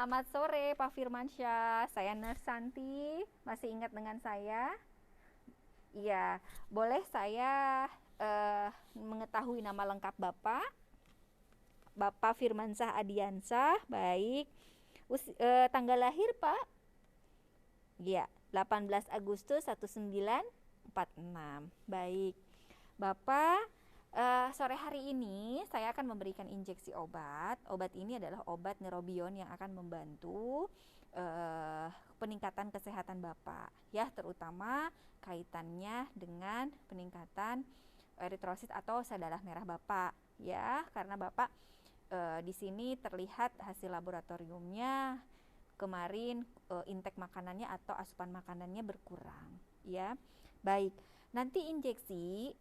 Selamat sore Pak Firmansyah, saya Nurse Santi, masih ingat dengan saya? Iya, boleh saya mengetahui nama lengkap Bapak? Bapak Firmansyah Adiansah, baik. Tanggal lahir Pak? Iya, 18 Agustus 1946, baik. Bapak, sore hari ini saya akan memberikan injeksi obat. Obat ini adalah obat Neurobion yang akan membantu peningkatan kesehatan Bapak, ya, terutama kaitannya dengan peningkatan eritrosit atau sel darah merah Bapak, ya, karena Bapak di sini terlihat hasil laboratoriumnya kemarin intake makanannya atau asupan makanannya berkurang, ya. Baik, nanti injeksi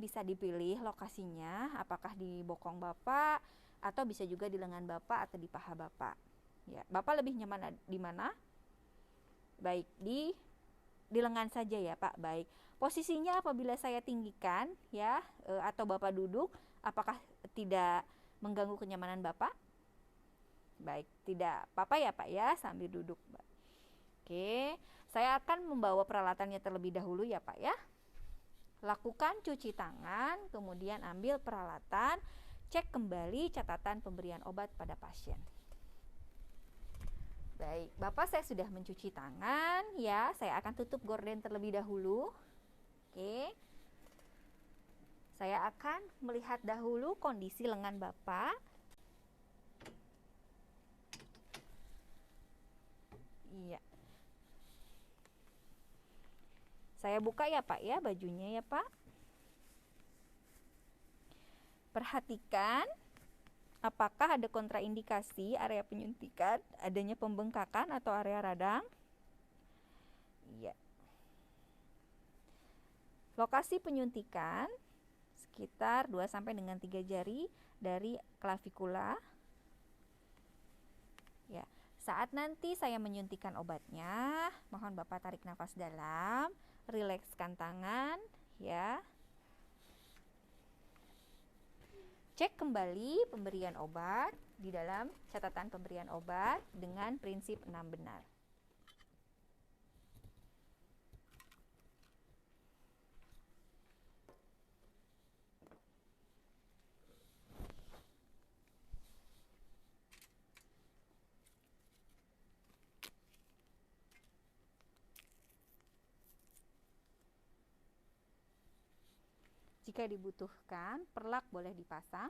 bisa dipilih lokasinya, apakah di bokong Bapak atau bisa juga di lengan Bapak atau di paha Bapak. Ya, Bapak lebih nyaman di mana? Baik, di lengan saja ya Pak. Baik. Posisinya apabila saya tinggikan ya atau Bapak duduk, apakah tidak mengganggu kenyamanan Bapak? Baik, tidak apa-apa ya Pak ya sambil duduk. Oke, saya akan membawa peralatannya terlebih dahulu ya Pak ya. Lakukan cuci tangan, kemudian ambil peralatan, cek kembali catatan pemberian obat pada pasien. Baik, Bapak saya sudah mencuci tangan ya, saya akan tutup gorden terlebih dahulu. Oke. Saya akan melihat dahulu kondisi lengan Bapak. Iya. Saya buka ya Pak ya bajunya ya Pak. Perhatikan apakah ada kontraindikasi area penyuntikan, adanya pembengkakan atau area radang. Iya. Lokasi penyuntikan sekitar 2 sampai dengan 3 jari dari klavikula. Ya. Saat nanti saya menyuntikkan obatnya, mohon Bapak tarik nafas dalam, rilekskan tangan, ya. Cek kembali pemberian obat di dalam catatan pemberian obat dengan prinsip 6 benar. Jika dibutuhkan, perlak boleh dipasang.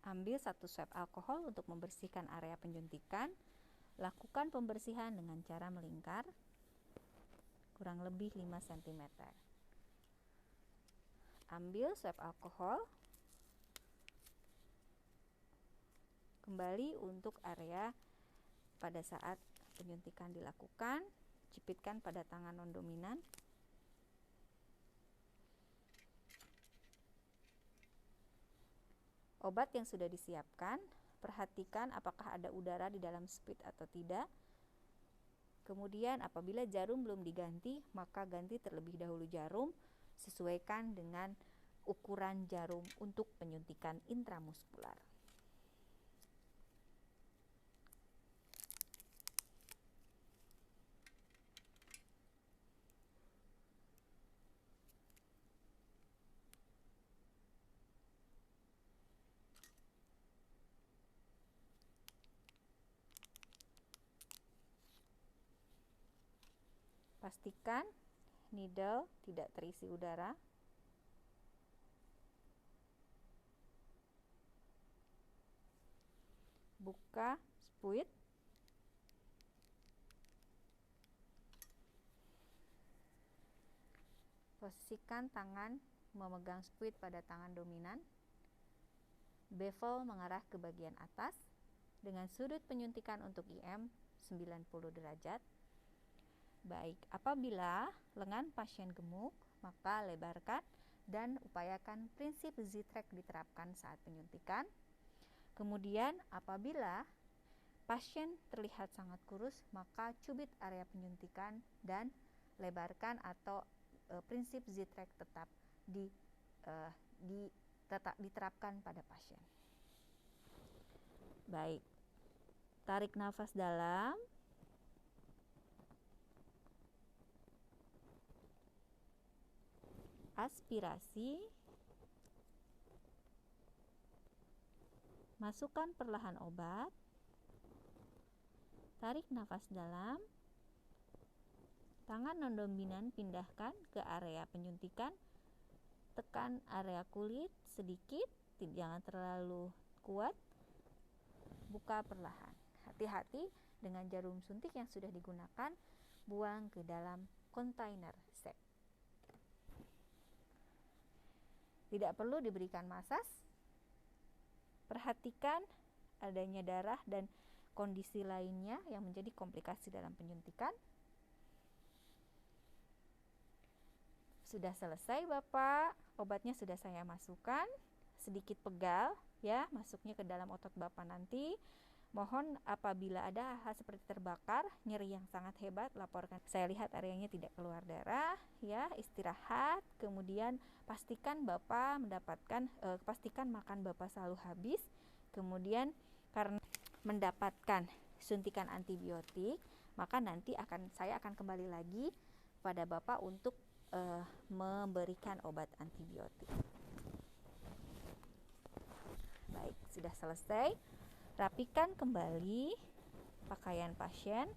Ambil 1 swab alkohol untuk membersihkan area penyuntikan. Lakukan pembersihan dengan cara melingkar kurang lebih 5 cm. Ambil swab alkohol. Kembali untuk area pada saat penyuntikan dilakukan, jepitkan pada tangan non-dominan. Obat yang sudah disiapkan, perhatikan apakah ada udara di dalam speed atau tidak. Kemudian apabila jarum belum diganti, maka ganti terlebih dahulu jarum, sesuaikan dengan ukuran jarum untuk penyuntikan intramuskular. Pastikan needle tidak terisi udara. Buka spuit. Posisikan tangan memegang spuit pada tangan dominan. Bevel mengarah ke bagian atas dengan sudut penyuntikan untuk IM 90 derajat. Baik, apabila lengan pasien gemuk, maka lebarkan dan upayakan prinsip Z-track diterapkan saat penyuntikan. Kemudian apabila pasien terlihat sangat kurus, maka cubit area penyuntikan dan lebarkan atau prinsip Z-Track tetap diterapkan pada pasien. Baik, tarik nafas dalam. Aspirasi. Masukkan perlahan obat. Tarik nafas dalam. Tangan non-dominan pindahkan ke area penyuntikan. Tekan area kulit sedikit, jangan terlalu kuat. Buka perlahan. Hati-hati dengan jarum suntik yang sudah digunakan, buang ke dalam kontainer sep. Tidak perlu diberikan masas. Perhatikan adanya darah dan kondisi lainnya yang menjadi komplikasi dalam penyuntikan. Sudah selesai Bapak, obatnya sudah saya masukkan. Sedikit pegal ya, masuknya ke dalam otot Bapak nanti. Mohon apabila ada hal seperti terbakar, nyeri yang sangat hebat, laporkan. Saya lihat areanya tidak keluar darah ya, istirahat. Kemudian pastikan Bapak pastikan makan Bapak selalu habis. Kemudian karena mendapatkan suntikan antibiotik, maka nanti saya akan kembali lagi pada Bapak untuk memberikan obat antibiotik. Baik, sudah selesai. Rapikan kembali pakaian pasien,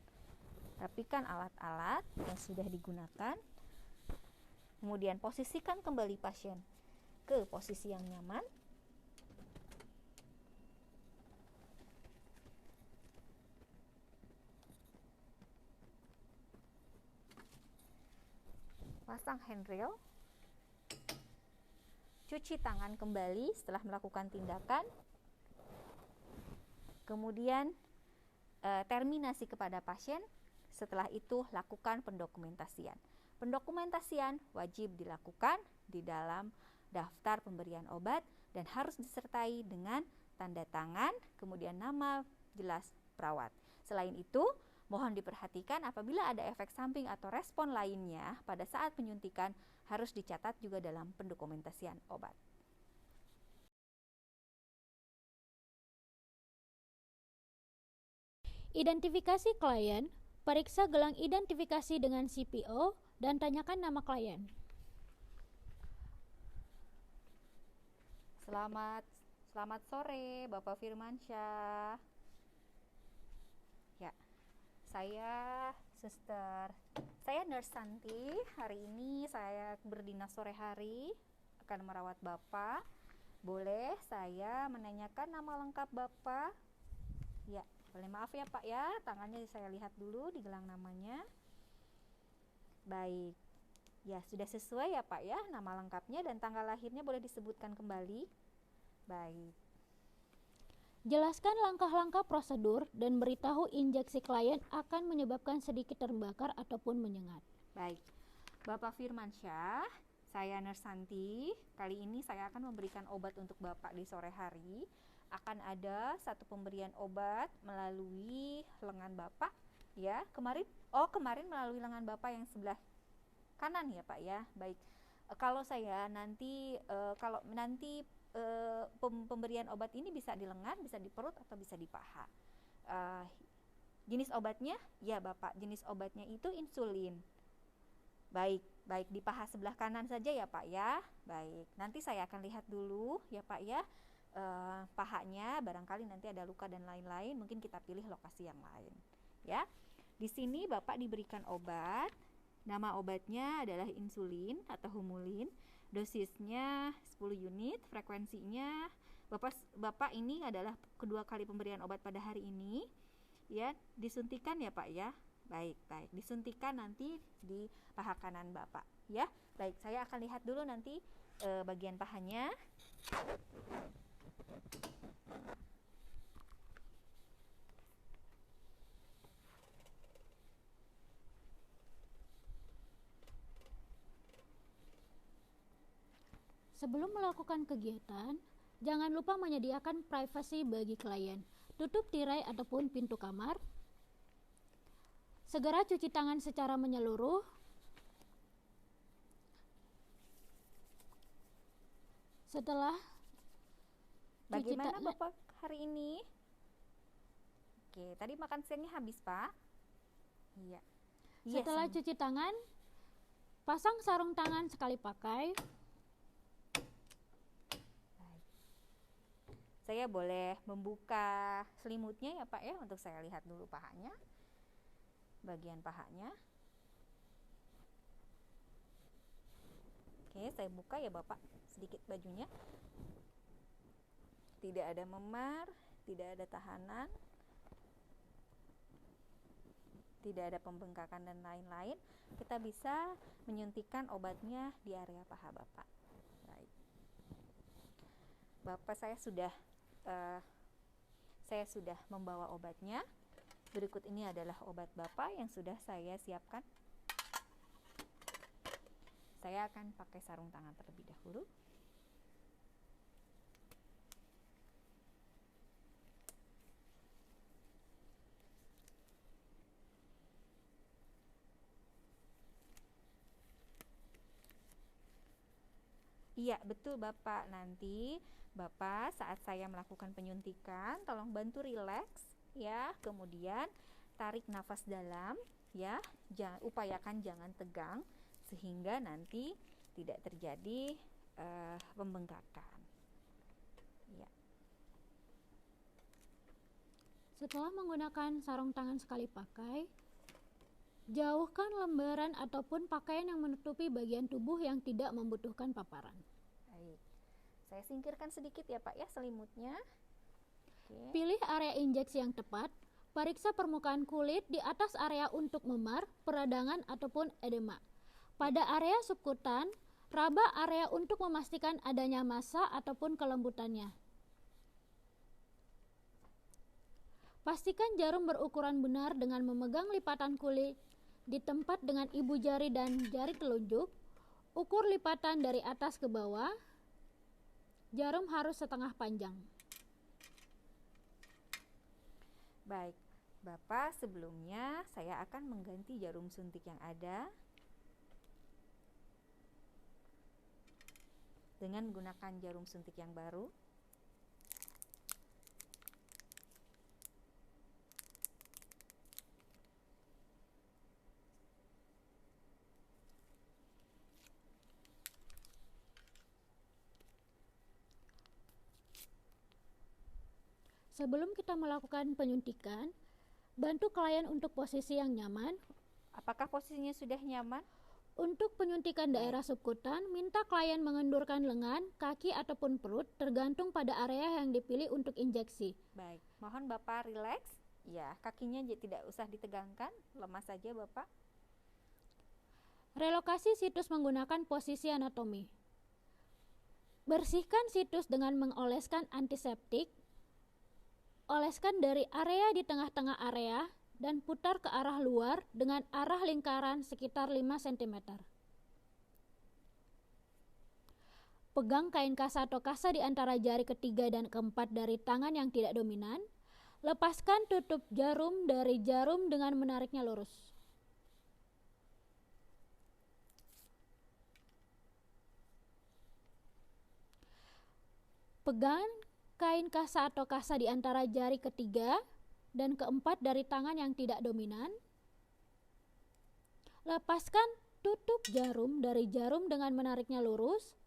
rapikan alat-alat yang sudah digunakan, kemudian posisikan kembali pasien ke posisi yang nyaman. Pasang handrail. Cuci tangan kembali setelah melakukan tindakan. Kemudian terminasi kepada pasien. Setelah itu lakukan pendokumentasian. Pendokumentasian wajib dilakukan di dalam daftar pemberian obat dan harus disertai dengan tanda tangan, kemudian nama jelas perawat. Selain itu, mohon diperhatikan apabila ada efek samping atau respon lainnya pada saat penyuntikan harus dicatat juga dalam pendokumentasian obat. Identifikasi klien, periksa gelang identifikasi dengan CPO dan tanyakan nama klien. Selamat sore Bapak Firmansyah. Ya, saya Nurse Santi. Hari ini saya berdinas sore hari akan merawat Bapak. Boleh saya menanyakan nama lengkap Bapak? Ya, boleh, maaf ya Pak ya, tangannya saya lihat dulu di gelang namanya. Baik, ya sudah sesuai ya Pak ya, nama lengkapnya dan tanggal lahirnya boleh disebutkan kembali. Baik. Jelaskan langkah-langkah prosedur dan beritahu injeksi klien akan menyebabkan sedikit terbakar ataupun menyengat. Baik, Bapak Firmansyah, saya Nurse Santi. Kali ini saya akan memberikan obat untuk Bapak di sore hari. Akan ada satu pemberian obat melalui lengan Bapak ya. Kemarin melalui lengan Bapak yang sebelah kanan ya Pak ya. Baik. Kalau nanti pemberian obat ini bisa di lengan, bisa di perut atau bisa di paha. Jenis obatnya ya Bapak, jenis obatnya itu insulin. Baik di paha sebelah kanan saja ya Pak ya. Baik, nanti saya akan lihat dulu ya Pak ya. Pahanya barangkali nanti ada luka dan lain-lain, mungkin kita pilih lokasi yang lain ya. Di sini Bapak diberikan obat, nama obatnya adalah insulin atau humulin, dosisnya 10 unit, frekuensinya Bapak ini adalah kedua kali pemberian obat pada hari ini ya, disuntikan ya Pak ya. Baik, disuntikan nanti di paha kanan Bapak ya. Baik, saya akan lihat dulu nanti bagian pahanya. Sebelum melakukan kegiatan, jangan lupa menyediakan privasi bagi klien. tutup tirai ataupun pintu kamar. Segera cuci tangan secara menyeluruh. Setelah cuci Bagaimana tangan, Bapak hari ini? Oke, tadi makan siangnya habis, Pak? Iya. Iya, setelah cuci tangan, pasang sarung tangan sekali pakai. Baik. Saya boleh membuka selimutnya ya, Pak ya, untuk saya lihat dulu pahanya. Bagian pahanya. Oke, saya buka ya, Bapak, sedikit bajunya. Tidak ada memar, tidak ada tahanan, tidak ada pembengkakan dan lain-lain. Kita bisa menyuntikkan obatnya di area paha Bapak. Baik. Bapak, saya sudah membawa obatnya. Berikut ini adalah obat Bapak yang sudah saya siapkan. Saya akan pakai sarung tangan terlebih dahulu. Iya, betul Bapak. Nanti Bapak saat saya melakukan penyuntikan, tolong bantu rileks ya. Kemudian tarik nafas dalam ya. Upayakan jangan tegang sehingga nanti tidak terjadi pembengkakan. Ya. Setelah menggunakan sarung tangan sekali pakai, jauhkan lembaran ataupun pakaian yang menutupi bagian tubuh yang tidak membutuhkan paparan. Baik. Saya singkirkan sedikit ya Pak ya selimutnya. Oke. Pilih area injeksi yang tepat. Periksa permukaan kulit di atas area untuk memar, peradangan ataupun edema. Pada area subkutan, raba area untuk memastikan adanya massa ataupun kelembutannya. Pastikan jarum berukuran benar dengan memegang lipatan kulit di tempat dengan ibu jari dan jari telunjuk. Ukur lipatan dari atas ke bawah. Jarum harus setengah panjang. Baik, Bapak, sebelumnya saya akan mengganti jarum suntik yang ada dengan menggunakan jarum suntik yang baru. Sebelum kita melakukan penyuntikan, bantu klien untuk posisi yang nyaman. Apakah posisinya sudah nyaman? Untuk penyuntikan daerah subkutan, minta klien mengendurkan lengan, kaki ataupun perut tergantung pada area yang dipilih untuk injeksi. Baik, mohon Bapak rileks. Ya, kakinya tidak usah ditegangkan, lemas saja Bapak. Relokasi situs menggunakan posisi anatomi. Bersihkan situs dengan mengoleskan antiseptik. Oleskan dari area di tengah-tengah area dan putar ke arah luar dengan arah lingkaran sekitar 5 cm. Pegang kain kasa atau kasa di antara jari ketiga dan keempat dari tangan yang tidak dominan. Lepaskan tutup jarum dari jarum dengan menariknya lurus. Pegang kain kasa atau kasa di antara jari ketiga dan keempat dari tangan yang tidak dominan. Lepaskan tutup jarum dari jarum dengan menariknya lurus.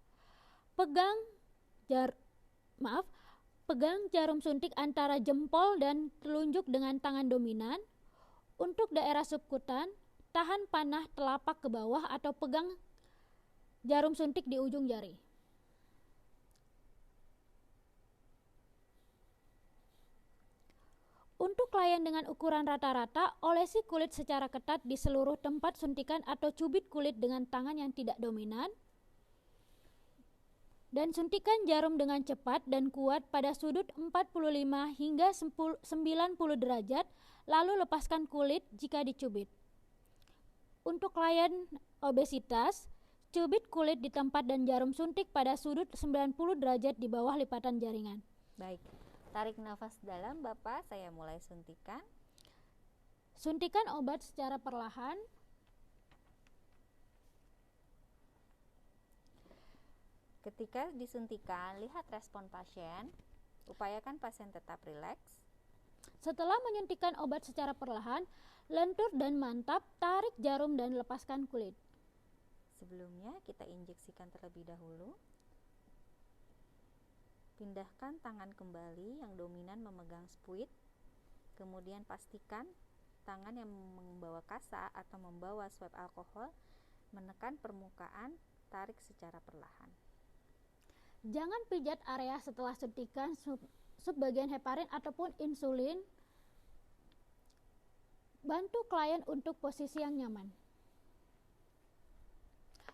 Pegang jarum suntik antara jempol dan telunjuk dengan tangan dominan. Untuk daerah subkutan, tahan panah telapak ke bawah atau pegang jarum suntik di ujung jari. Untuk klien dengan ukuran rata-rata, olesi kulit secara ketat di seluruh tempat suntikan atau cubit kulit dengan tangan yang tidak dominan. Dan suntikan jarum dengan cepat dan kuat pada sudut 45 hingga 90 derajat, lalu lepaskan kulit jika dicubit. Untuk klien obesitas, cubit kulit di tempat dan jarum suntik pada sudut 90 derajat di bawah lipatan jaringan. Baik, Tarik nafas dalam, Bapak. Saya mulai suntikan. Suntikan obat secara perlahan. Ketika disuntikan, lihat respon pasien. Upayakan pasien tetap rileks. Setelah menyuntikkan obat secara perlahan, lentur dan mantap, tarik jarum dan lepaskan kulit. Sebelumnya kita injeksikan terlebih dahulu. Pindahkan tangan kembali yang dominan memegang spuit. Kemudian pastikan tangan yang membawa kasa atau membawa swab alkohol menekan permukaan, tarik secara perlahan. Jangan pijat area setelah suntikan subbagian heparin ataupun insulin. Bantu klien untuk posisi yang nyaman.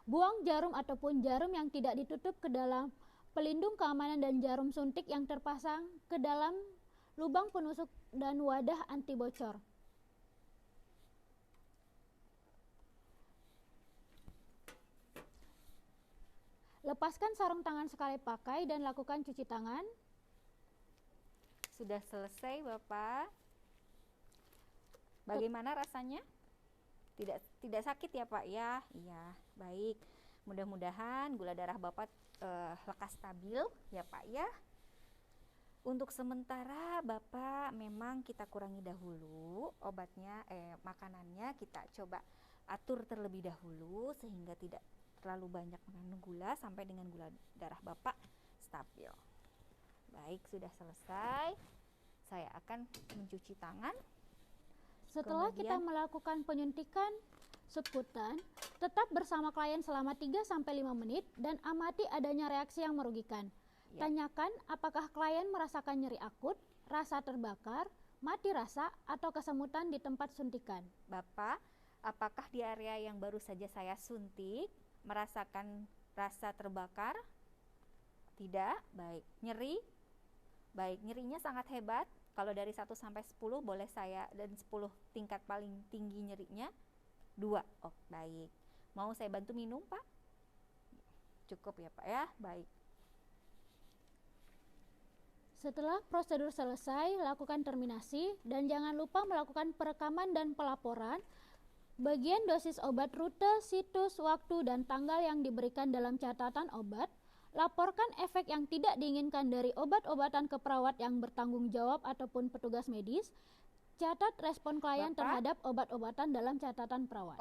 Buang jarum ataupun jarum yang tidak ditutup ke dalam pelindung keamanan dan jarum suntik yang terpasang ke dalam lubang penusuk dan wadah anti bocor. Lepaskan sarung tangan sekali pakai dan lakukan cuci tangan. Sudah selesai, Bapak. Bagaimana rasanya? Tidak sakit ya, Pak ya? Iya, baik. Mudah-mudahan gula darah Bapak lekas stabil ya, Pak ya. Untuk sementara Bapak memang kita kurangi dahulu obatnya, makanannya kita coba atur terlebih dahulu sehingga tidak terlalu banyak mengandung gula sampai dengan gula darah Bapak stabil. Baik, sudah selesai. Saya akan mencuci tangan. Setelah kita melakukan penyuntikan subkutan, tetap bersama klien selama 3-5 menit dan amati adanya reaksi yang merugikan. Ya. Tanyakan apakah klien merasakan nyeri akut, rasa terbakar, mati rasa, atau kesemutan di tempat suntikan. Bapak, apakah di area yang baru saja saya suntik merasakan rasa terbakar? Tidak. Baik. Nyeri? Baik, nyerinya sangat hebat. Kalau dari 1 sampai 10 boleh saya, dan 10 tingkat paling tinggi nyerinya 2. Oh, baik. Mau saya bantu minum, Pak? Cukup ya, Pak ya? Baik. Setelah prosedur selesai, lakukan terminasi dan jangan lupa melakukan perekaman dan pelaporan bagian dosis obat, rute, situs, waktu, dan tanggal yang diberikan dalam catatan obat. Laporkan efek yang tidak diinginkan dari obat-obatan ke perawat yang bertanggung jawab ataupun petugas medis. Catat respon klien terhadap obat-obatan dalam catatan perawat.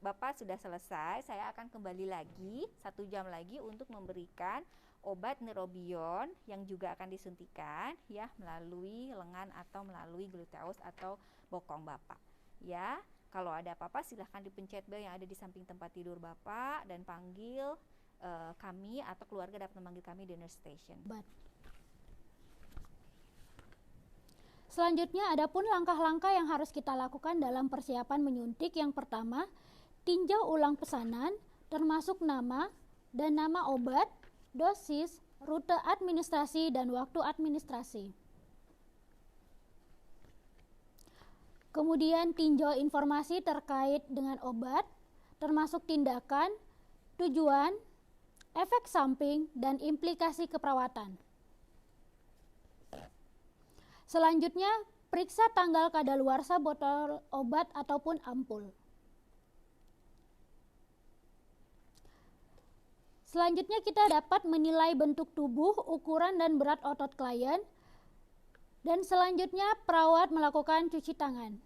Bapak sudah selesai, saya akan kembali lagi 1 jam lagi untuk memberikan obat neurobion yang juga akan disuntikan ya melalui lengan atau melalui gluteus atau bokong Bapak. Ya, kalau ada apa-apa silahkan dipencet bel yang ada di samping tempat tidur Bapak dan panggil kami atau keluarga dapat memanggil kami di nurse station. Selanjutnya adapun langkah-langkah yang harus kita lakukan dalam persiapan menyuntik. Yang pertama, tinjau ulang pesanan termasuk nama dan nama obat, dosis, rute administrasi, dan waktu administrasi. Kemudian tinjau informasi terkait dengan obat, termasuk tindakan, tujuan, efek samping, dan implikasi keperawatan. Selanjutnya, periksa tanggal kadaluarsa botol obat ataupun ampul. Selanjutnya kita dapat menilai bentuk tubuh, ukuran, dan berat otot klien. Dan selanjutnya perawat melakukan cuci tangan.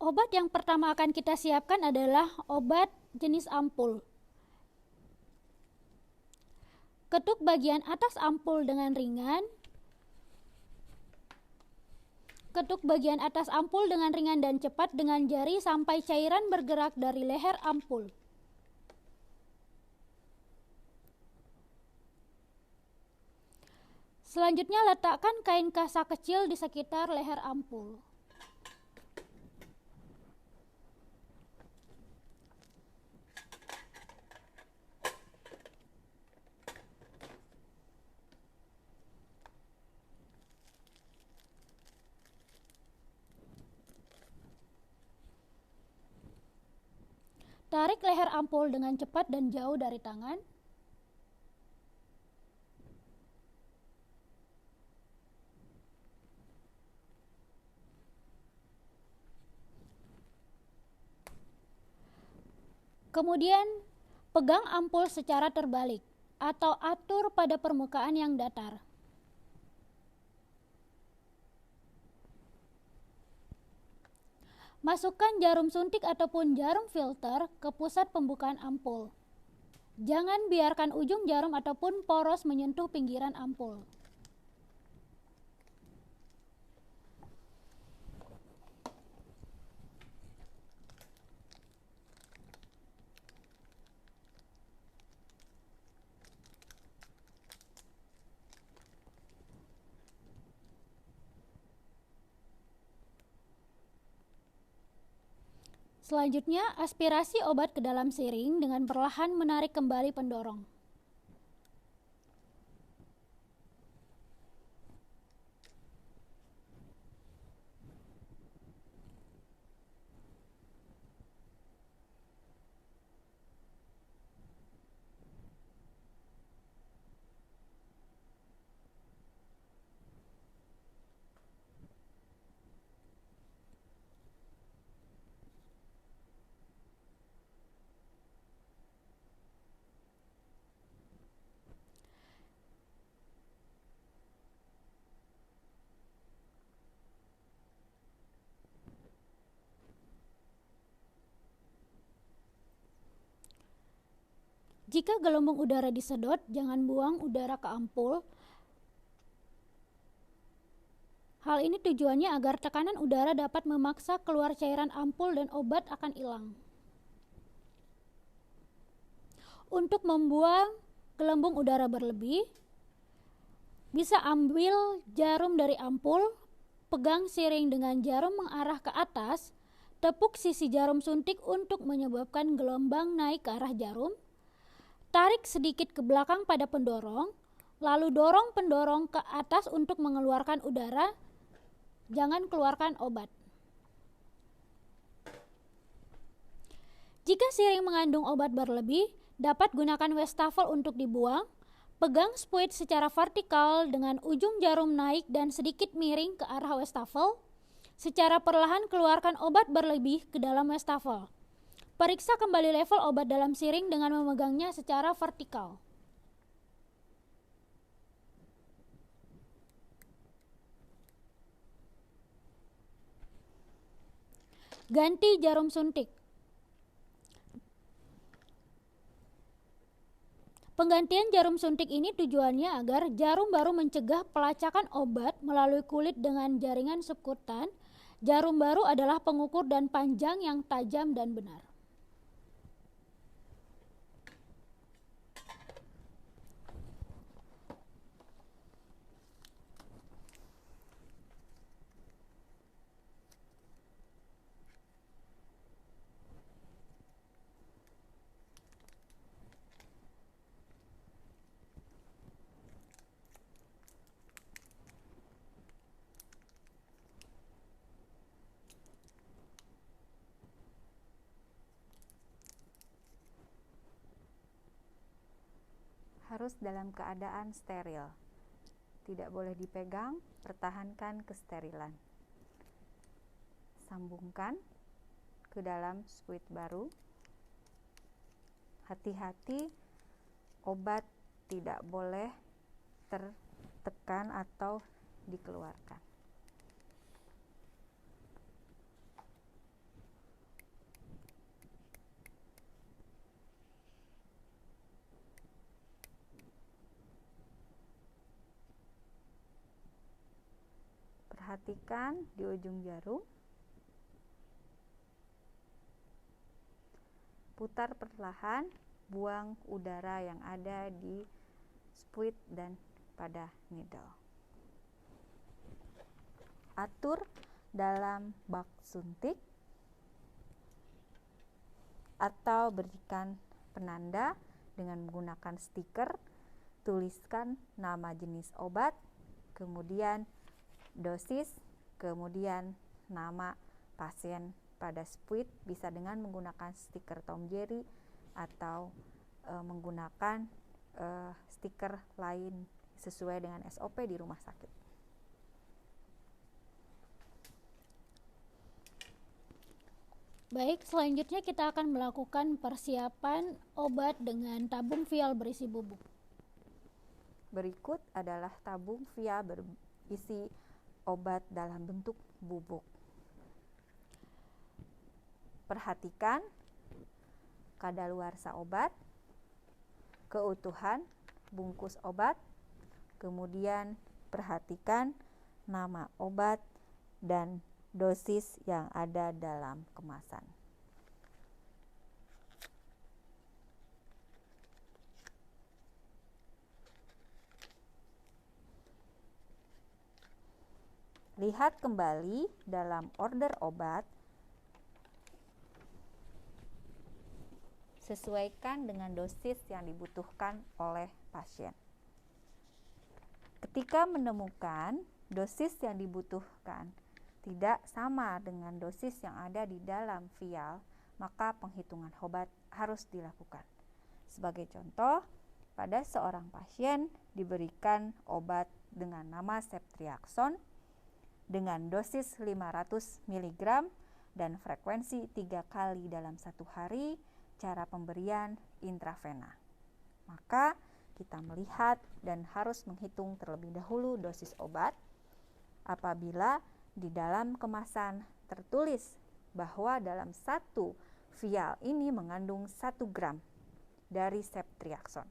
Obat yang pertama akan kita siapkan adalah obat jenis ampul. Ketuk bagian atas ampul dengan ringan. Ketuk bagian atas ampul dengan ringan dan cepat dengan jari sampai cairan bergerak dari leher ampul. Selanjutnya letakkan kain kasa kecil di sekitar leher ampul. Tarik leher ampul dengan cepat dan jauh dari tangan. Kemudian, pegang ampul secara terbalik atau atur pada permukaan yang datar. Masukkan jarum suntik ataupun jarum filter ke pusat pembukaan ampul. Jangan biarkan ujung jarum ataupun poros menyentuh pinggiran ampul. Selanjutnya, aspirasi obat ke dalam siring dengan perlahan menarik kembali pendorong. Jika gelembung udara disedot, jangan buang udara ke ampul. Hal ini tujuannya agar tekanan udara dapat memaksa keluar cairan ampul dan obat akan hilang. Untuk membuang gelembung udara berlebih, bisa ambil jarum dari ampul, pegang siring dengan jarum mengarah ke atas, tepuk sisi jarum suntik untuk menyebabkan gelombang naik ke arah jarum. Tarik sedikit ke belakang pada pendorong, lalu dorong pendorong ke atas untuk mengeluarkan udara. Jangan keluarkan obat. Jika siring mengandung obat berlebih, dapat gunakan wastafel untuk dibuang. Pegang spuit secara vertikal dengan ujung jarum naik dan sedikit miring ke arah wastafel. Secara perlahan keluarkan obat berlebih ke dalam wastafel. Periksa kembali level obat dalam siring dengan memegangnya secara vertikal. Ganti jarum suntik. Penggantian jarum suntik ini tujuannya agar jarum baru mencegah pelacakan obat melalui kulit dengan jaringan subkutan. Jarum baru adalah pengukur dan panjang yang tajam dan benar. Harus dalam keadaan steril. Tidak boleh dipegang, pertahankan kesterilan. Sambungkan ke dalam spuit baru. Hati-hati, obat tidak boleh tertekan atau dikeluarkan. Perhatikan di ujung jarum. Putar perlahan, buang udara yang ada di spuit dan pada needle. Atur dalam bak suntik atau berikan penanda dengan menggunakan stiker. Tuliskan nama jenis obat, kemudian dosis, kemudian nama pasien pada spuit bisa dengan menggunakan stiker Tom Jerry atau menggunakan stiker lain sesuai dengan SOP di rumah sakit. Baik, selanjutnya kita akan melakukan persiapan obat dengan tabung vial berisi bubuk. Berikut adalah tabung vial berisi obat dalam bentuk bubuk. Perhatikan kadaluarsa obat, keutuhan bungkus obat, kemudian perhatikan nama obat dan dosis yang ada dalam kemasan. Lihat kembali dalam order obat, sesuaikan dengan dosis yang dibutuhkan oleh pasien. Ketika menemukan dosis yang dibutuhkan tidak sama dengan dosis yang ada di dalam vial, maka penghitungan obat harus dilakukan. Sebagai contoh, pada seorang pasien diberikan obat dengan nama Ceftriaxone dengan dosis 500 mg dan frekuensi 3 kali dalam 1 hari, cara pemberian intravena. Maka kita melihat dan harus menghitung terlebih dahulu dosis obat. Apabila di dalam kemasan tertulis bahwa dalam 1 vial ini mengandung 1 gram dari Ceftriaxone,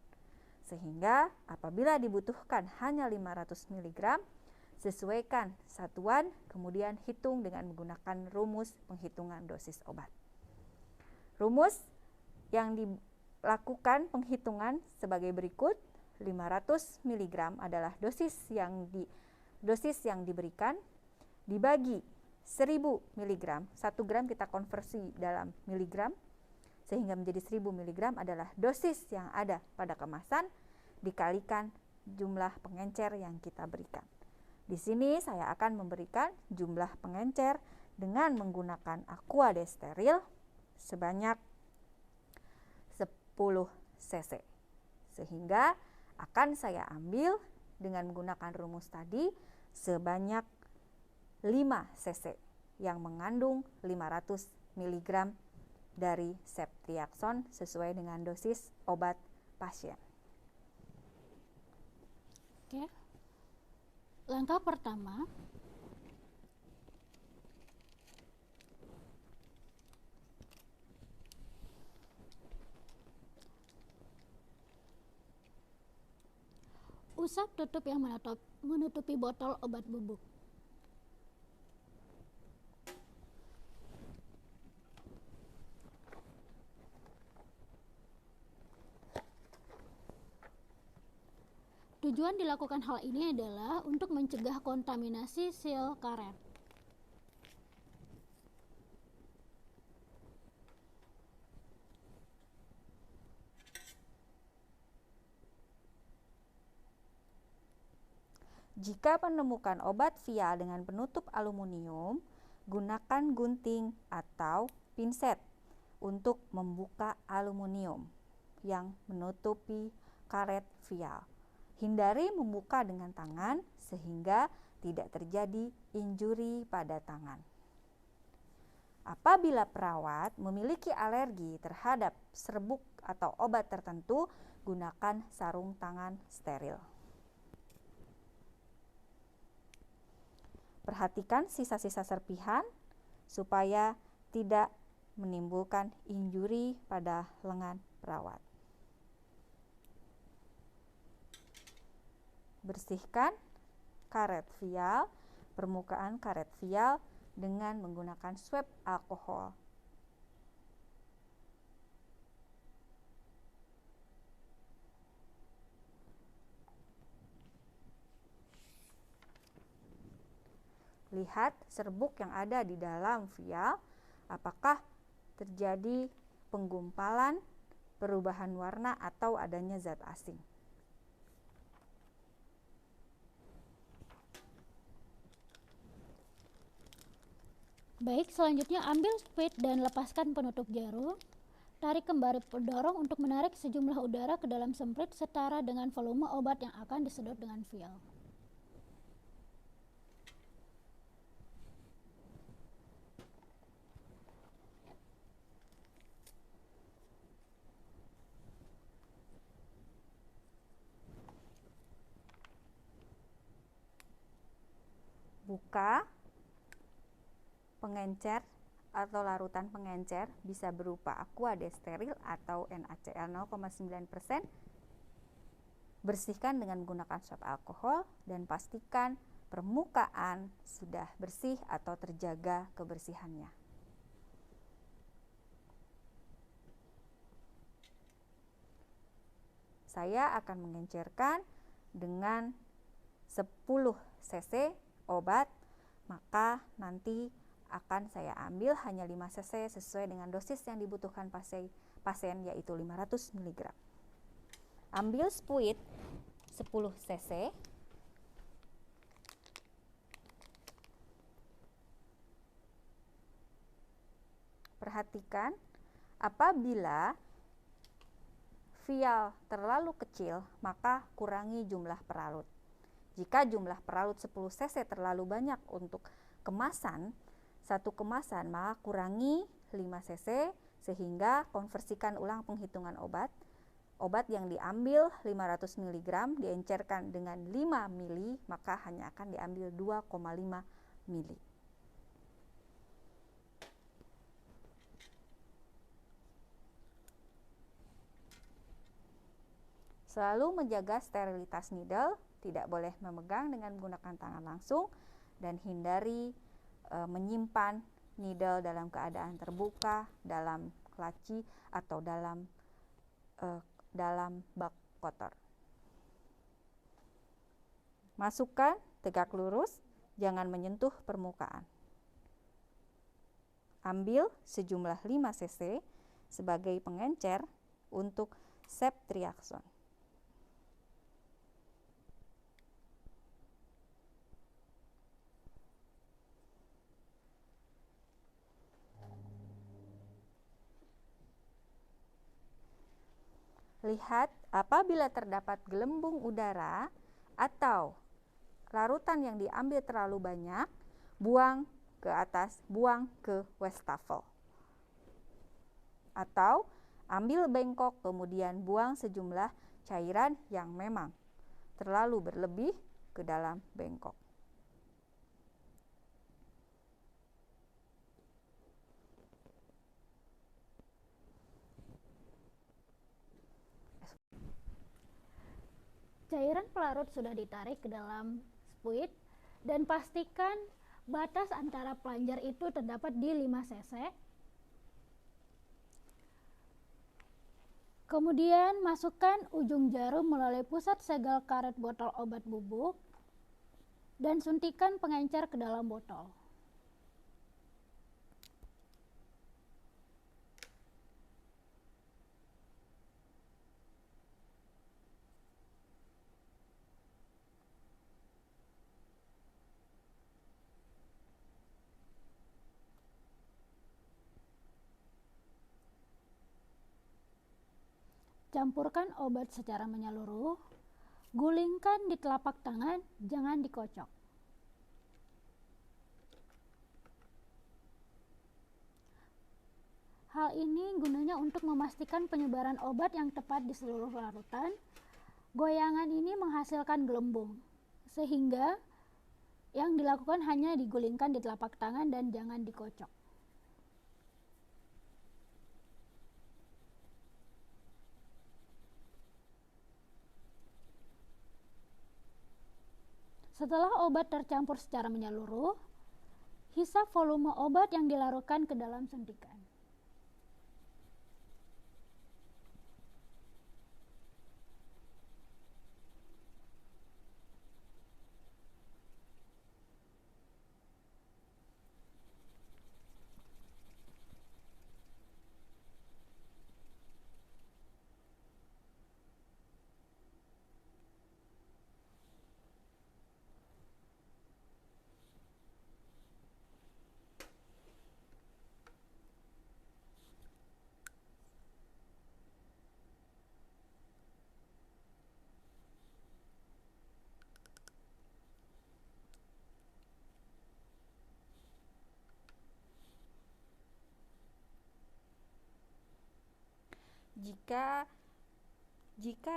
sehingga apabila dibutuhkan hanya 500 mg, sesuaikan satuan, kemudian hitung dengan menggunakan rumus penghitungan dosis obat. Rumus yang dilakukan penghitungan sebagai berikut. 500 mg adalah dosis yang diberikan dibagi 1000 mg. 1 gram kita konversi dalam miligram sehingga menjadi 1000 mg adalah dosis yang ada pada kemasan dikalikan jumlah pengencer yang kita berikan. Di sini saya akan memberikan jumlah pengencer dengan menggunakan aqua desteril sebanyak 10 cc. Sehingga akan saya ambil dengan menggunakan rumus tadi sebanyak 5 cc yang mengandung 500 mg dari Ceftriaxone sesuai dengan dosis obat pasien. Oke. Langkah pertama, usap tutup yang menutupi botol obat bubuk. Tujuan dilakukan hal ini adalah untuk mencegah kontaminasi seal karet. Jika menemukan obat vial dengan penutup aluminium, gunakan gunting atau pinset untuk membuka aluminium yang menutupi karet vial. Hindari membuka dengan tangan sehingga tidak terjadi injuri pada tangan. Apabila perawat memiliki alergi terhadap serbuk atau obat tertentu, gunakan sarung tangan steril. Perhatikan sisa-sisa serpihan supaya tidak menimbulkan injuri pada lengan perawat. Bersihkan karet vial, permukaan karet vial dengan menggunakan swab alkohol. Lihat serbuk yang ada di dalam vial, apakah terjadi penggumpalan, perubahan warna, atau adanya zat asing. Baik, selanjutnya ambil spuit dan lepaskan penutup jarum. Tarik kembali pendorong untuk menarik sejumlah udara ke dalam semprit setara dengan volume obat yang akan disedot dengan vial. Buka. Pengencer atau larutan pengencer bisa berupa aqua desteril atau NaCl 0,9%. Bersihkan dengan menggunakan swab alkohol dan pastikan permukaan sudah bersih atau terjaga kebersihannya. Saya akan mengencerkan dengan 10 cc obat, maka nanti akan saya ambil hanya 5 cc sesuai dengan dosis yang dibutuhkan pasien yaitu 500 mg. Ambil spuit 10 cc. Perhatikan apabila vial terlalu kecil maka kurangi jumlah peralut. Jika jumlah peralut 10 cc terlalu banyak untuk kemasan, satu kemasan, maka kurangi 5 cc sehingga konversikan ulang penghitungan obat. Obat yang diambil 500 mg diencerkan dengan 5 mili, maka hanya akan diambil 2,5 mili. Selalu menjaga sterilitas needle, tidak boleh memegang dengan menggunakan tangan langsung, dan hindari menyimpan needle dalam keadaan terbuka, dalam laci atau dalam bak kotor. Masukkan tegak lurus, jangan menyentuh permukaan. Ambil sejumlah 5 cc sebagai pengencer untuk ceftriaxone. Lihat apabila terdapat gelembung udara atau larutan yang diambil terlalu banyak, buang ke atas, buang ke wastafel. Atau ambil bengkok kemudian buang sejumlah cairan yang memang terlalu berlebih ke dalam bengkok. Cairan pelarut sudah ditarik ke dalam spuit dan pastikan batas antara plunger itu terdapat di 5 cc. Kemudian masukkan ujung jarum melalui pusat segel karet botol obat bubuk dan suntikan pengencer ke dalam botol. Campurkan obat secara menyeluruh, gulingkan di telapak tangan, jangan dikocok. Hal ini gunanya untuk memastikan penyebaran obat yang tepat di seluruh larutan. Goyangan ini menghasilkan gelembung, sehingga yang dilakukan hanya digulingkan di telapak tangan dan jangan dikocok. Setelah obat tercampur secara menyeluruh, hisap volume obat yang dilarutkan ke dalam suntikan. Jika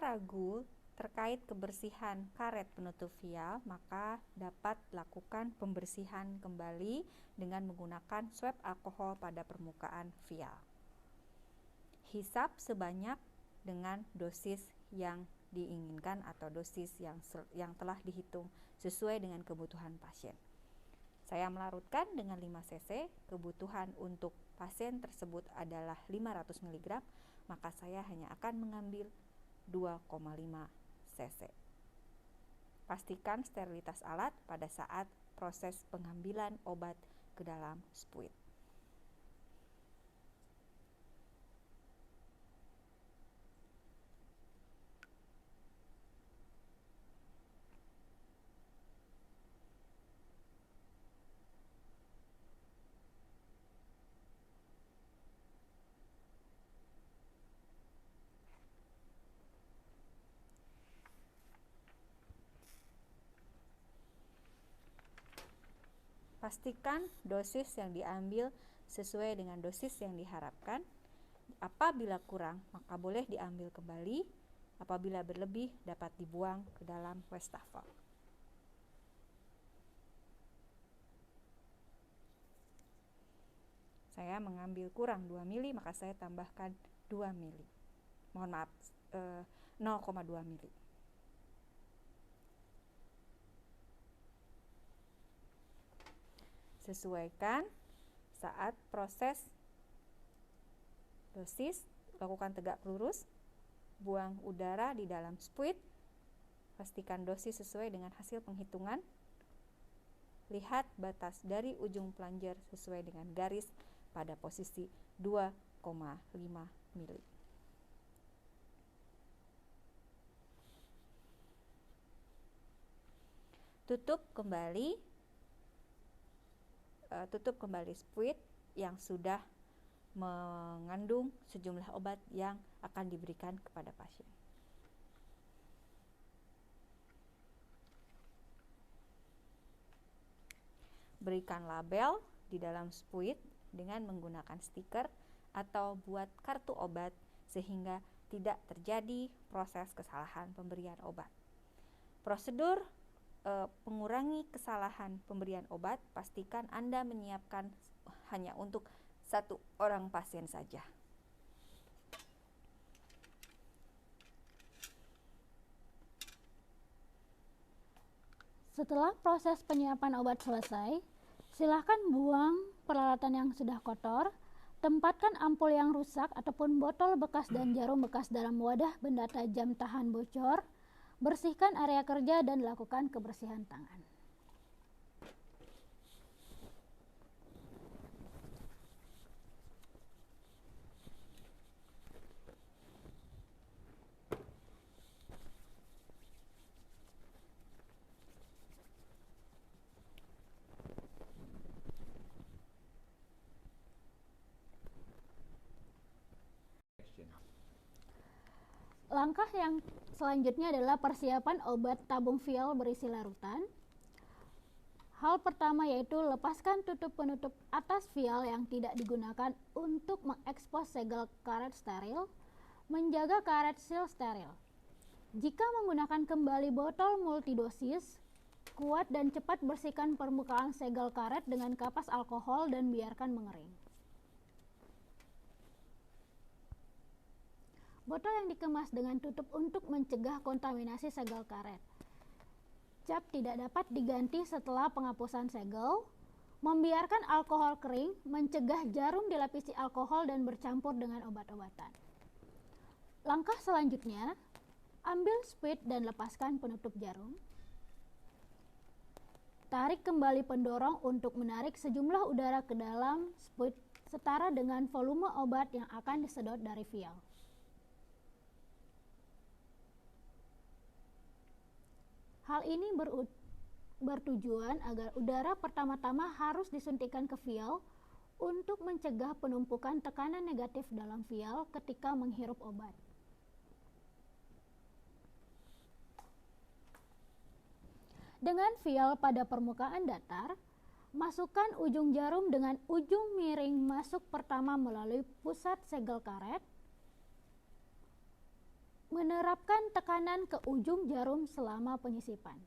ragu terkait kebersihan karet penutup vial, maka dapat lakukan pembersihan kembali dengan menggunakan swab alkohol pada permukaan vial. Hisap sebanyak dengan dosis yang diinginkan atau dosis yang telah dihitung sesuai dengan kebutuhan pasien. Saya melarutkan dengan 5 cc, kebutuhan untuk pasien tersebut adalah 500 mg, maka saya hanya akan mengambil 2,5 cc. Pastikan sterilitas alat pada saat proses pengambilan obat ke dalam spuit. Pastikan dosis yang diambil sesuai dengan dosis yang diharapkan. Apabila kurang, maka boleh diambil kembali. Apabila berlebih, dapat dibuang ke dalam wastafel. Saya mengambil kurang 2 mili, maka saya tambahkan 2 mili. Mohon maaf, 0,2 mili. Sesuaikan saat proses dosis, lakukan tegak lurus, buang udara di dalam spuit, pastikan dosis sesuai dengan hasil penghitungan, lihat batas dari ujung plunger sesuai dengan garis pada posisi 2,5 mili. Tutup kembali spuit yang sudah mengandung sejumlah obat yang akan diberikan kepada pasien. Berikan label di dalam spuit dengan menggunakan stiker atau buat kartu obat sehingga tidak terjadi proses kesalahan pemberian obat. Prosedur pengurangi kesalahan pemberian obat, pastikan Anda menyiapkan hanya untuk 1 orang pasien saja. Setelah proses penyiapan obat selesai, silakan buang peralatan yang sudah kotor, tempatkan ampul yang rusak ataupun botol bekas dan jarum bekas dalam wadah benda tajam tahan bocor, bersihkan area kerja dan lakukan kebersihan tangan. Langkah yang selanjutnya adalah persiapan obat tabung vial berisi larutan. Hal pertama yaitu lepaskan tutup penutup atas vial yang tidak digunakan untuk mengekspos segel karet steril, menjaga karet seal steril. Jika menggunakan kembali botol multidosis, kuat dan cepat bersihkan permukaan segel karet dengan kapas alkohol dan biarkan mengering. Botol yang dikemas dengan tutup untuk mencegah kontaminasi segel karet. Cap tidak dapat diganti setelah penghapusan segel. Membiarkan alkohol kering, mencegah jarum dilapisi alkohol dan bercampur dengan obat-obatan. Langkah selanjutnya, ambil spuit dan lepaskan penutup jarum. Tarik kembali pendorong untuk menarik sejumlah udara ke dalam spuit setara dengan volume obat yang akan disedot dari vial. Hal ini bertujuan agar udara pertama-tama harus disuntikkan ke vial untuk mencegah penumpukan tekanan negatif dalam vial ketika menghirup obat. Dengan vial pada permukaan datar, masukkan ujung jarum dengan ujung miring masuk pertama melalui pusat segel karet. menerapkan tekanan ke ujung jarum selama penyisipan.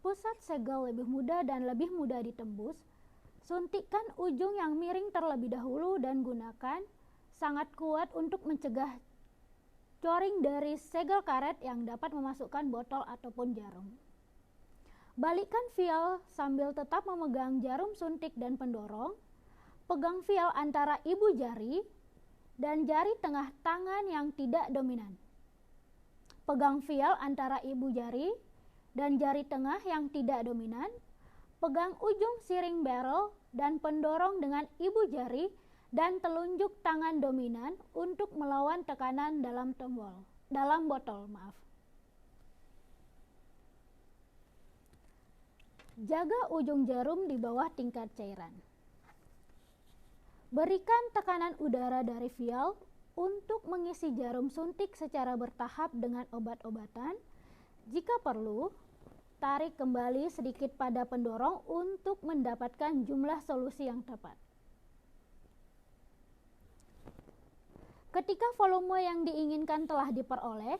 Pusat segel lebih mudah dan lebih mudah ditembus. Suntikan ujung yang miring terlebih dahulu dan gunakan sangat kuat untuk mencegah coring dari segel karet yang dapat memasukkan botol ataupun jarum. Balikkan vial sambil tetap memegang jarum suntik dan pendorong. Pegang vial antara ibu jari dan jari tengah tangan yang tidak dominan. Pegang vial antara ibu jari dan jari tengah yang tidak dominan. Pegang ujung siring barrel dan pendorong dengan ibu jari dan telunjuk tangan dominan untuk melawan tekanan dalam botol. Jaga ujung jarum di bawah tingkat cairan. Berikan tekanan udara dari vial untuk mengisi jarum suntik secara bertahap dengan obat-obatan. Jika perlu, tarik kembali sedikit pada pendorong untuk mendapatkan jumlah solusi yang tepat. Ketika volume yang diinginkan telah diperoleh,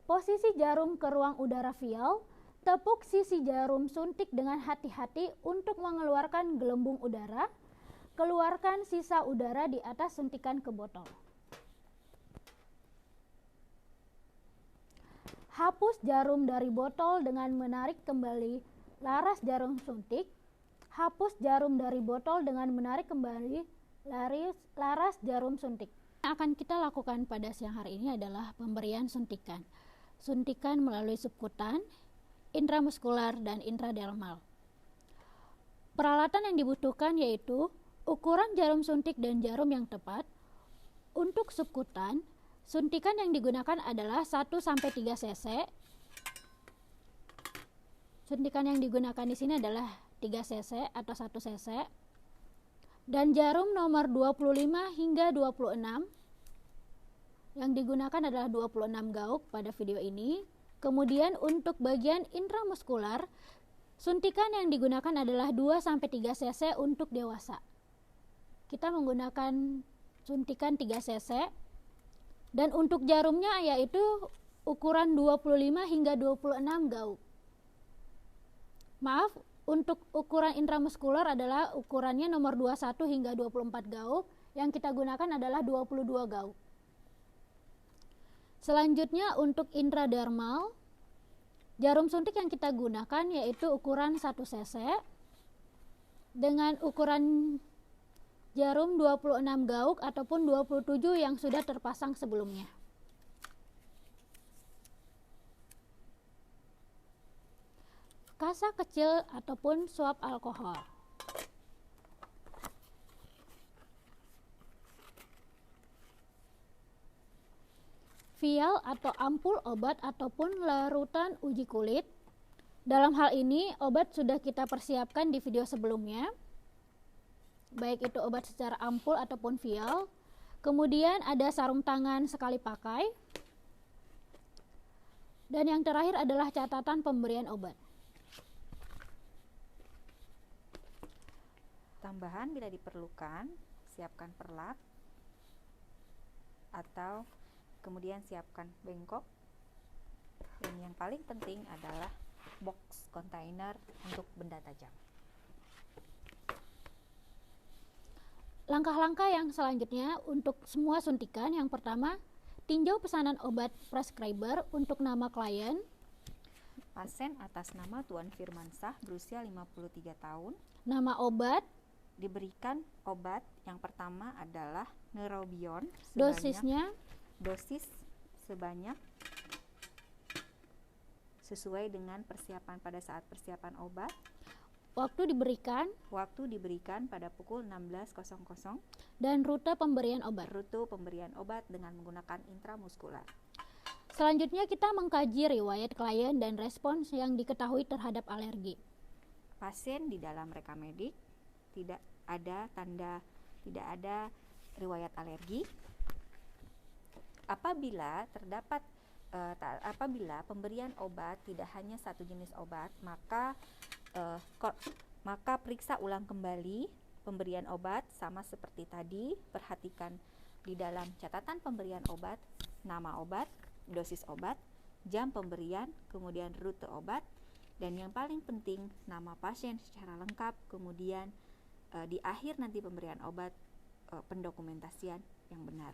posisi jarum ke ruang udara vial, tepuk sisi jarum suntik dengan hati-hati untuk mengeluarkan gelembung udara. Keluarkan sisa udara di atas suntikan ke botol. Hapus jarum dari botol dengan menarik kembali laras jarum suntik. Hapus jarum dari botol dengan menarik kembali laras jarum suntik. Yang akan kita lakukan pada siang hari ini adalah pemberian suntikan. Suntikan melalui subkutan, intramuskular, dan intradermal. Peralatan yang dibutuhkan yaitu ukuran jarum suntik dan jarum yang tepat. Untuk subkutan, suntikan yang digunakan adalah 1-3 cc. Suntikan yang digunakan di sini adalah 3 cc atau 1 cc. Dan jarum nomor 25 hingga 26. Yang digunakan adalah 26 gauk pada video ini. Kemudian untuk bagian intramuskular, suntikan yang digunakan adalah 2-3 cc untuk dewasa. Kita menggunakan suntikan 3 cc. Dan untuk jarumnya yaitu ukuran 25 hingga 26 gauk. Maaf, untuk ukuran intramuskular adalah ukurannya nomor 21 hingga 24 gauk. Yang kita gunakan adalah 22 gauk. Selanjutnya untuk intradermal, jarum suntik yang kita gunakan yaitu ukuran 1 cc dengan ukuran jarum 26 gauk ataupun 27 yang sudah terpasang sebelumnya. Kasa kecil ataupun suap alkohol. Vial atau ampul obat ataupun larutan uji kulit. Dalam hal ini obat sudah kita persiapkan di video sebelumnya, baik itu obat secara ampul ataupun vial. Kemudian ada sarung tangan sekali pakai. Dan yang terakhir adalah catatan pemberian obat. Tambahan bila diperlukan, siapkan perlak atau kemudian siapkan bengkok. Dan yang paling penting adalah box kontainer untuk benda tajam. Langkah-langkah yang selanjutnya untuk semua suntikan, yang pertama, tinjau pesanan obat prescriber untuk nama klien. Pasien atas nama Tuan Firmansyah berusia 53 tahun. Nama obat. Diberikan obat yang pertama adalah Neurobion. Dosisnya. Dosis sebanyak sesuai dengan persiapan pada saat persiapan obat. Waktu diberikan pada pukul 16.00. Dan rute pemberian obat. Rute pemberian obat dengan menggunakan intramuskular. Selanjutnya kita mengkaji riwayat klien dan respons yang diketahui terhadap alergi. Pasien di dalam rekam medik tidak ada riwayat alergi. Apabila terdapat apabila pemberian obat tidak hanya satu jenis obat, maka periksa ulang kembali pemberian obat sama seperti tadi. Perhatikan di dalam catatan pemberian obat, nama obat, dosis obat, jam pemberian, kemudian rute obat, dan yang paling penting nama pasien secara lengkap, kemudian di akhir nanti pemberian obat pendokumentasian yang benar.